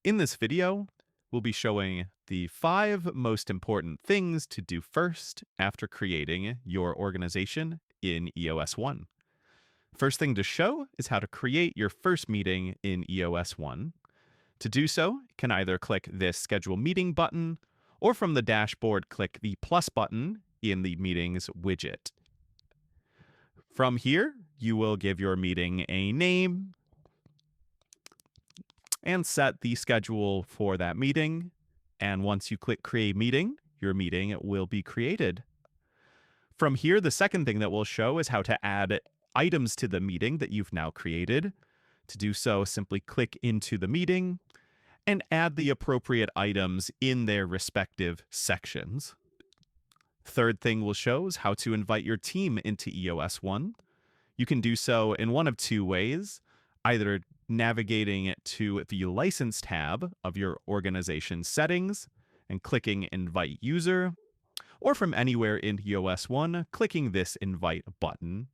In this video, we'll be showing the 5 most important things to do first after creating your organization in EOS One. First thing to show is how to create your first meeting in EOS One. To do so, you can either click this Schedule Meeting button, or from the dashboard, click the plus button in the Meetings widget. From here, you will give your meeting a name and set the schedule for that meeting. And once you click Create Meeting, your meeting will be created. From here, the second thing that we'll show is how to add items to the meeting that you've now created. To do so, simply click into the meeting and add the appropriate items in their respective sections. Third thing we'll show is how to invite your team into EOS One. You can do so in one of two ways, either navigating to the License tab of your organization settings and clicking Invite User, or from anywhere in EOS One, clicking this Invite button.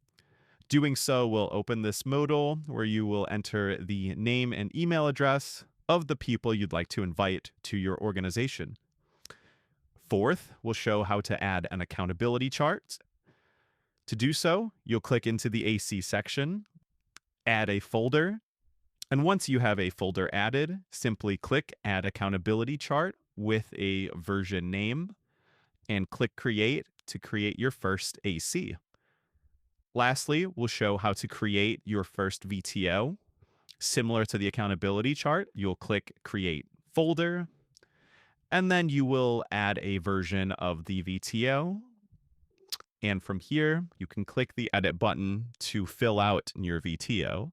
Doing so will open this modal where you will enter the name and email address of the people you'd like to invite to your organization. Fourth, we'll show how to add an accountability chart. To do so, you'll click into the AC section, add a folder, and once you have a folder added, simply click Add Accountability Chart with a version name and click Create to create your first AC. Lastly, we'll show how to create your first VTO. Similar to the accountability chart, you'll click Create Folder, and then you will add a version of the VTO. And from here, you can click the Edit button to fill out your VTO.